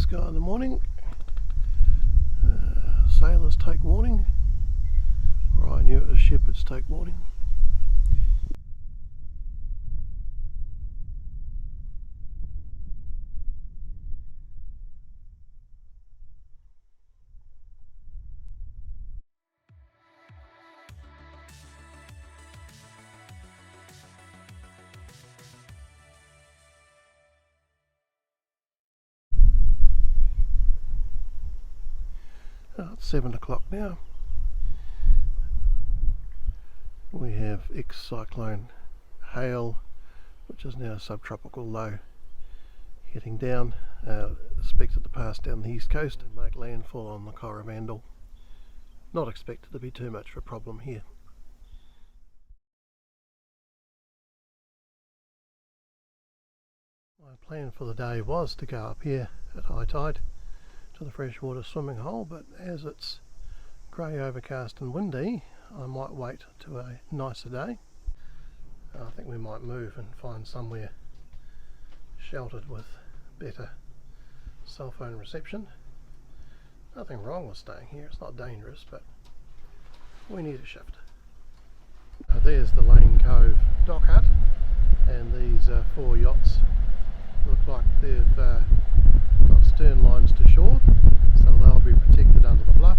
sky in the morning. Sailors take warning, or I knew it was shepherds take warning. It's 7 o'clock now. We have ex-Cyclone Hale, which is now subtropical low, heading down, expected to pass down the east coast and make landfall on the Coromandel. Not expected to be too much of a problem here. My plan for the day was to go up here at high tide to the freshwater swimming hole, but as it's grey, overcast and windy, I might wait to a nicer day. I think we might move and find somewhere sheltered with better cell phone reception. Nothing wrong with staying here, it's not dangerous, but we need a shift. There's the Lane Cove dock hut, and these 4 yachts look like they've got stern lines to shore, so they'll be protected under the bluff,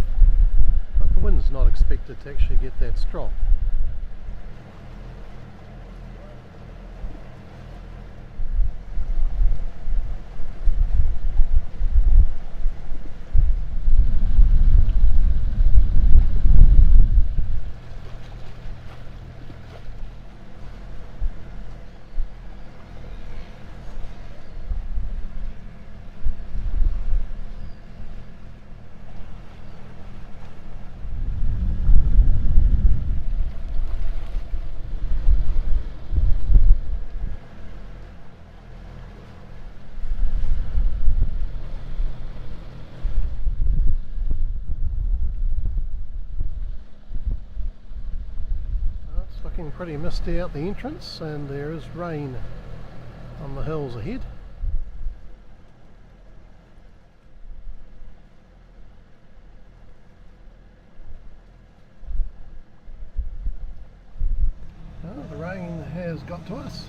but the wind's not expected to actually get that strong. Looking pretty misty out the entrance, and there is rain on the hills ahead. Oh, the rain has got to us.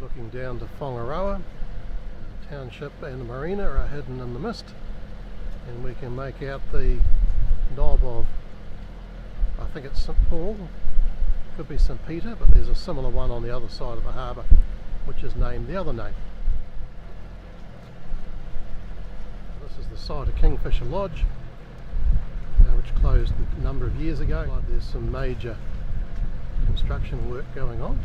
Looking down to Whangaroa, the township and the marina are hidden in the mist, and we can make out the knob of, I think it's St Paul, could be St Peter, but there's a similar one on the other side of the harbour which is named the other name. This is the site of Kingfisher Lodge, which closed a number of years ago. There's some major construction work going on.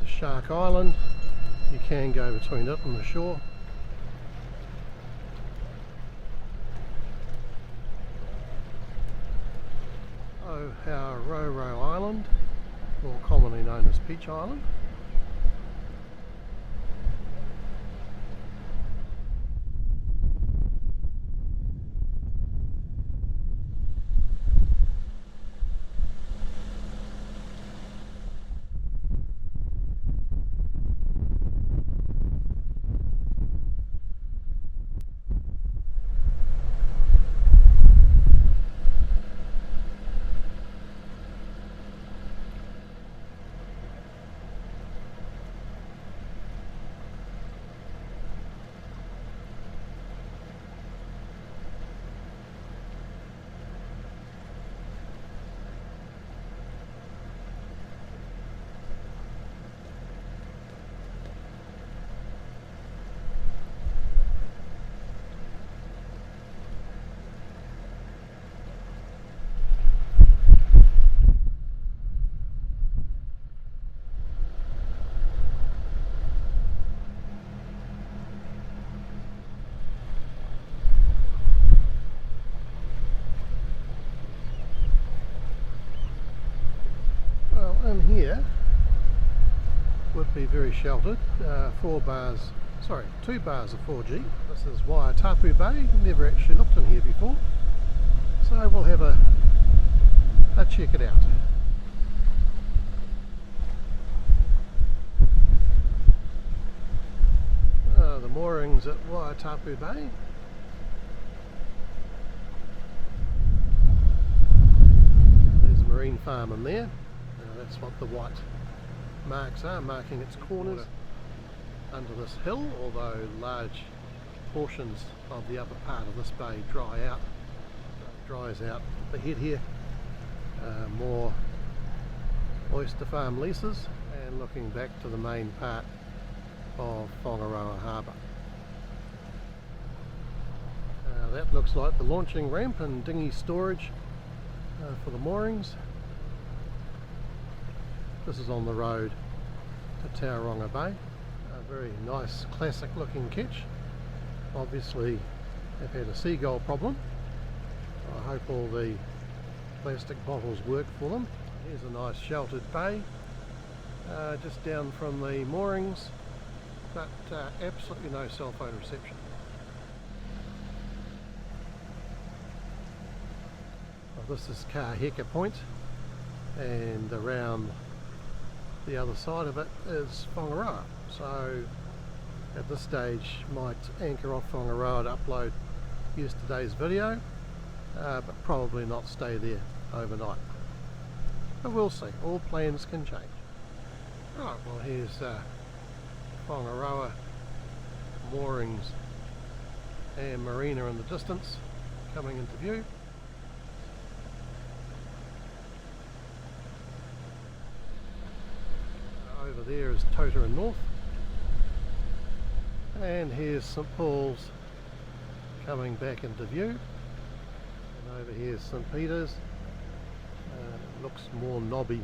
Shark Island, you can go between it and the shore. Rere Island, more commonly known as Peach Island. would be very sheltered. 2 bars of 4G. This is Whangaroa Bay. Never actually looked in here before, so we'll have a check it out. The moorings at Whangaroa Bay. There's a marine farm in there. That's what the white marks are, marking its corners under this hill, although large portions of the upper part of this bay dry out. It dries out ahead here. More oyster farm leases, and looking back to the main part of Whangaroa Harbour. That looks like the launching ramp and dinghy storage for the moorings. This is on the road to Tauranga Bay. A very nice classic looking ketch. Obviously they've had a seagull problem. I hope all the plastic bottles work for them. Here's a nice sheltered bay just down from the moorings, but absolutely no cell phone reception. Well, this is Kaheka Point, and around the other side of it is Whangaroa. So at this stage might anchor off Whangaroa to upload yesterday's video, but probably not stay there overnight. But we'll see, all plans can change. Right, well here's Whangaroa moorings and marina in the distance coming into view. Over there is Totara North, and here's St Paul's coming back into view, and over here's St Peter's. Looks more knobby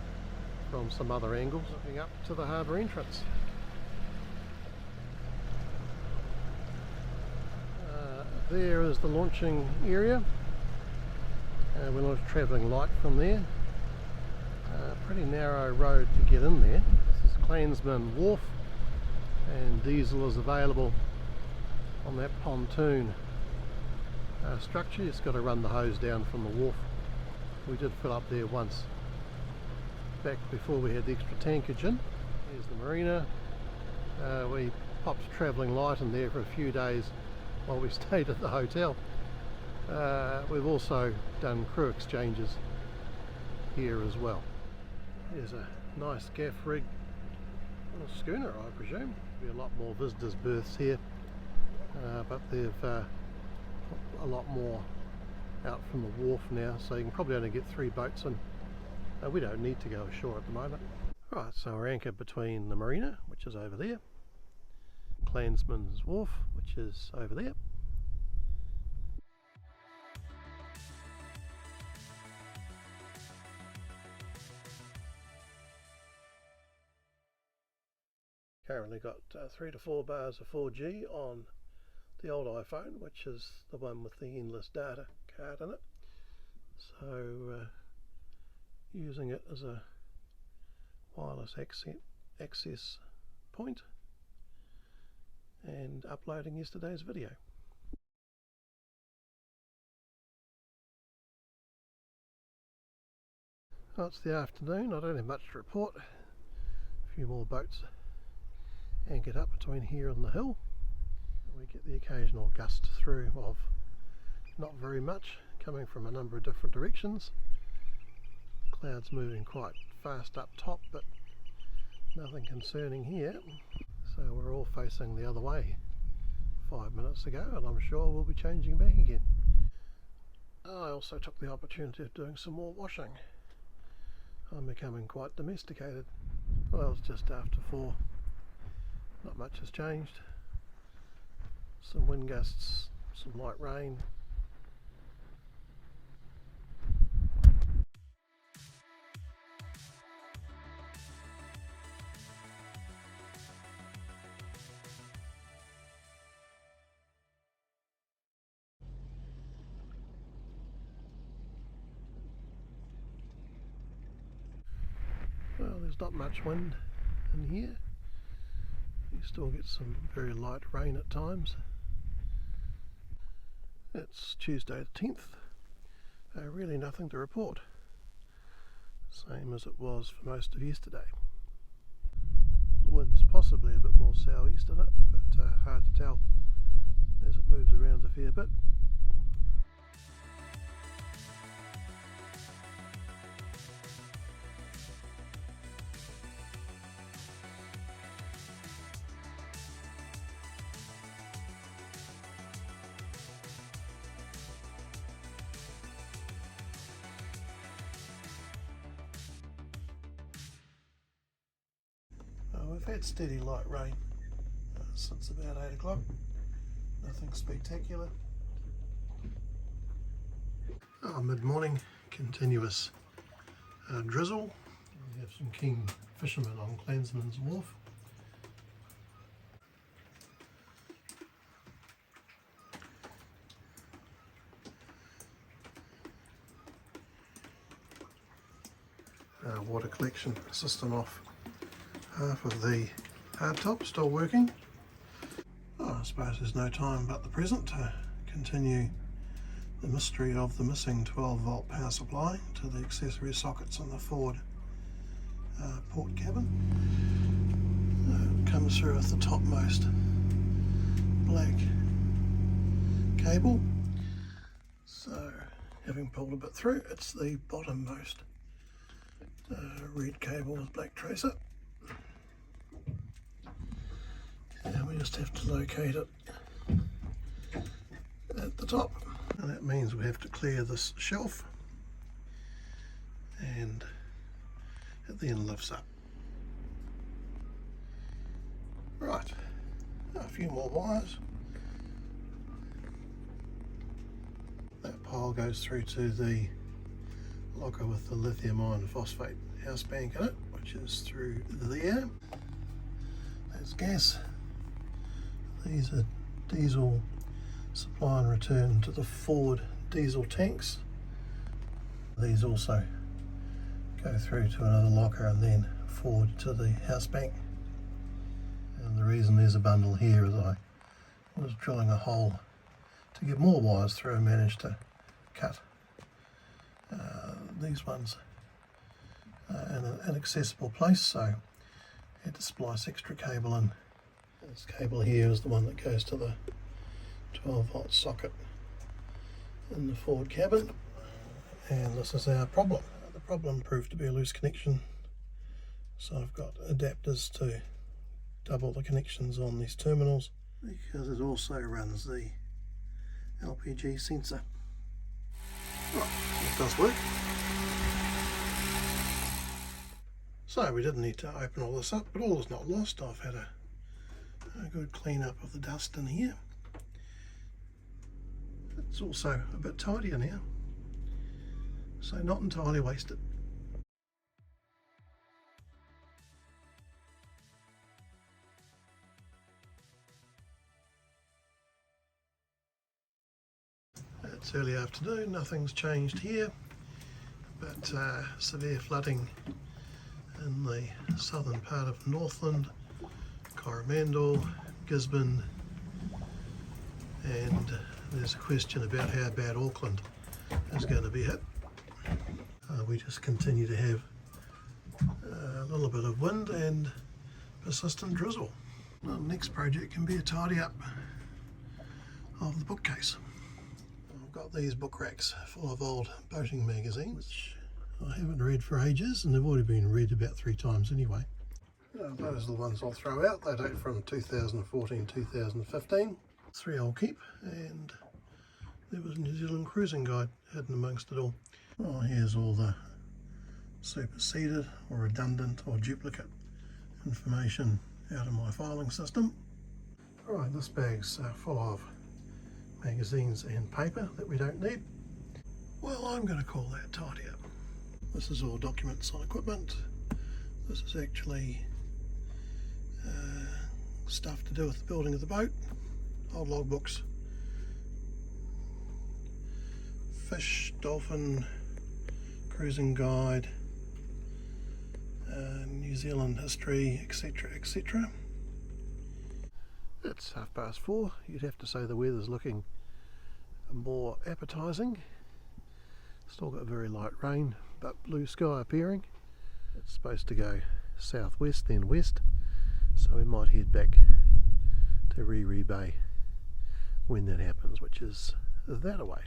from some other angles. Looking up to the harbour entrance. There is the launching area. We're not travelling light from there. Pretty narrow road to get in there. This is Clansman Wharf, and diesel is available on that pontoon structure. You've got to run the hose down from the wharf. We did fill up there once back before we had the extra tankage in. Here's the marina. We popped travelling light in there for a few days while we stayed at the hotel. We've also done crew exchanges here as well. Here's a nice gaff rig, little schooner I presume. There'll be a lot more visitors' berths here, but they've a lot more out from the wharf now, so you can probably only get 3 boats in. We don't need to go ashore at the moment. Right, so we're anchored between the marina, which is over there, Clansman's Wharf, which is over there. Currently got 3 to 4 bars of 4G on the old iPhone, which is the one with the endless data card in it. So using it as a wireless access point and uploading yesterday's video. Well, it's the afternoon. I don't have much to report. A few more boats anchored up between here and the hill. We get the occasional gust through of not very much, coming from a number of different directions. Clouds moving quite fast up top, but nothing concerning here. So we're all facing the other way 5 minutes ago, and I'm sure we'll be changing back again. I also took the opportunity of doing some more washing. I'm becoming quite domesticated. Well, it's just after 4. Not much has changed. Some wind gusts, some light rain. Well, there's not much wind in here. You still get some very light rain at times. It's Tuesday the 10th. Really nothing to report. Same as it was for most of yesterday. The wind's possibly a bit more southeast in it, but hard to tell as it moves around a fair bit. We've had steady light rain since about 8 o'clock. Nothing spectacular. Mid-morning, continuous drizzle. We have some keen fishermen on Clansman's Wharf. Water collection system off. Half of the hardtop still working. I suppose there's no time but the present to continue the mystery of the missing 12-volt power supply to the accessory sockets on the forward port cabin. Comes through with the topmost black cable. So, having pulled a bit through, it's the bottommost red cable with black tracer. And we just have to locate it at the top, and that means we have to clear this shelf, and it then lifts up. Right, a few more wires. That pile goes through to the locker with the lithium iron phosphate house bank in it, which is through there. There's gas. These are diesel supply and return to the forward diesel tanks. These also go through to another locker and then forward to the house bank. And the reason there's a bundle here is I was drilling a hole to get more wires through and managed to cut these ones in an accessible place, so I had to splice extra cable in. This cable here is the one that goes to the 12-volt socket in the forward cabin, and this is our problem. The problem proved to be a loose connection, so I've got adapters to double the connections on these terminals because it also runs the LPG sensor. Right, it does work. So we didn't need to open all this up, but all is not lost. I've had a good clean up of the dust in here. It's also a bit tidier now, so not entirely wasted. It's early afternoon, nothing's changed here, but severe flooding in the southern part of Northland, Coromandel, Gisborne, and there's a question about how bad Auckland is going to be hit. We just continue to have a little bit of wind and persistent drizzle. Well, the next project can be a tidy up of the bookcase. I've got these book racks full of old boating magazines, which I haven't read for ages, and they've already been read about 3 times anyway. Those are the ones I'll throw out. They date from 2014-2015. 3 I'll keep, and there was a New Zealand cruising guide hidden amongst it all. Oh, here's all the superseded or redundant or duplicate information out of my filing system. Alright, this bag's full of magazines and paper that we don't need. Well, I'm going to call that tidy up. This is all documents on equipment. This is actually stuff to do with the building of the boat. Old logbooks. Fish, dolphin, cruising guide, New Zealand history, etc, etc. It's 4:30. You'd have to say the weather's looking more appetising. Still got very light rain, but blue sky appearing. It's supposed to go southwest then west, so we might head back to Rere Bay when that happens, which is that away.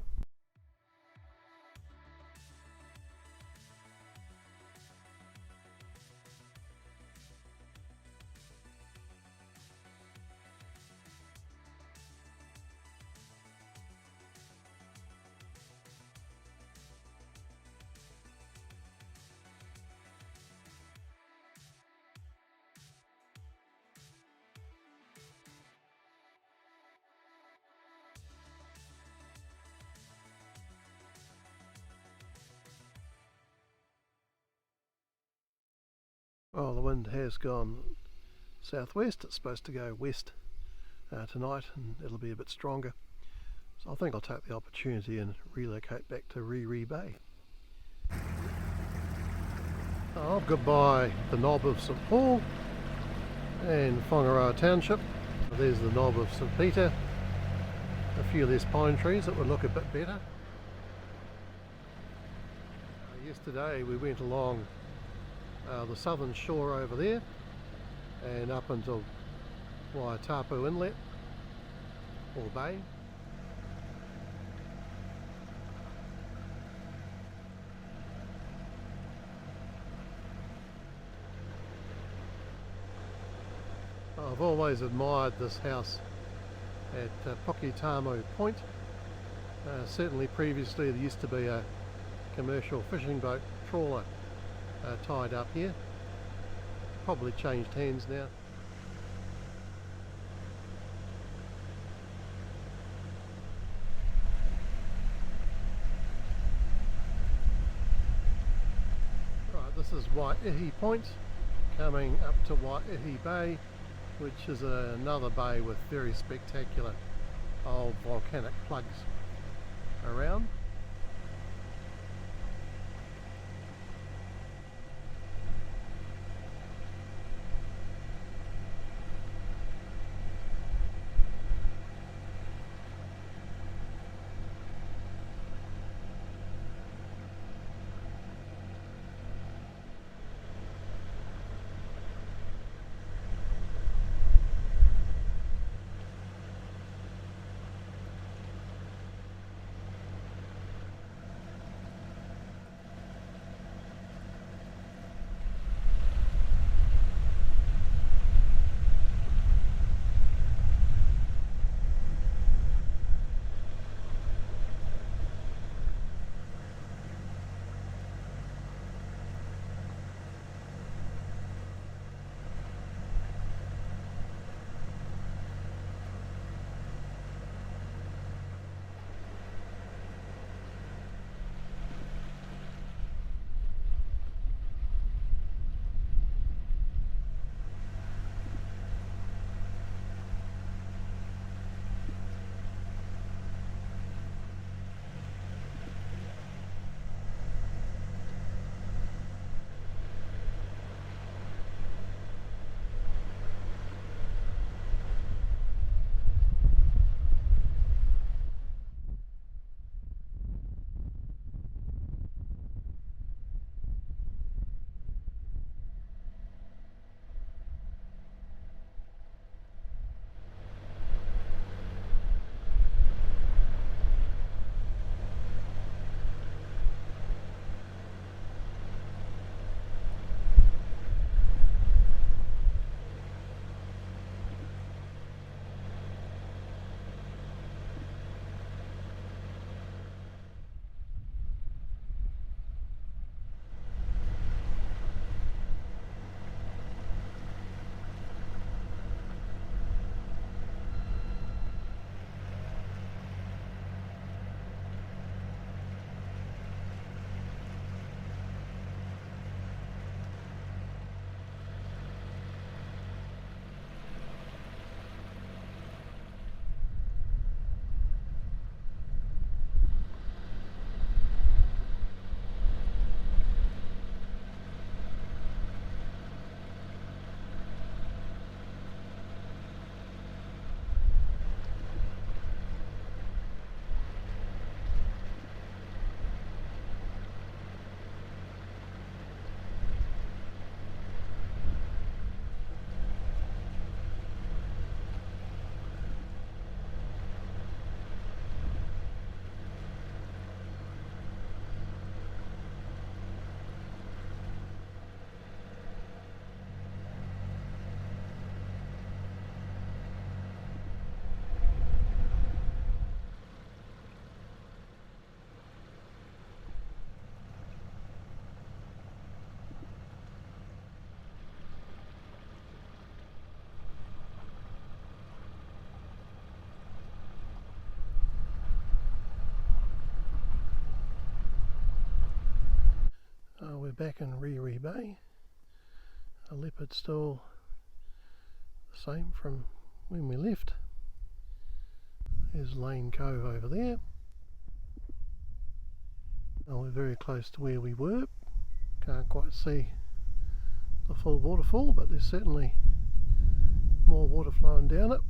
Well, the wind has gone southwest. It's supposed to go west tonight, and it'll be a bit stronger. So I think I'll take the opportunity and relocate back to Rere Bay. I've got by the knob of St Paul and Whangaroa township. There's the knob of St Peter. A few less pine trees that would look a bit better. Yesterday we went along the southern shore over there and up until Waiatapu Inlet or Bay. I've always admired this house at Pokitamo Point. Certainly previously there used to be a commercial fishing boat trawler tied up here. Probably changed hands now. Right, this is Waihi Point, coming up to Waihi Bay, which is another bay with very spectacular old volcanic plugs around. back in Rere Bay. A leopard still the same from when we left. There's Lane Cove over there. Now we're very close to where we were. Can't quite see the full waterfall, but there's certainly more water flowing down it.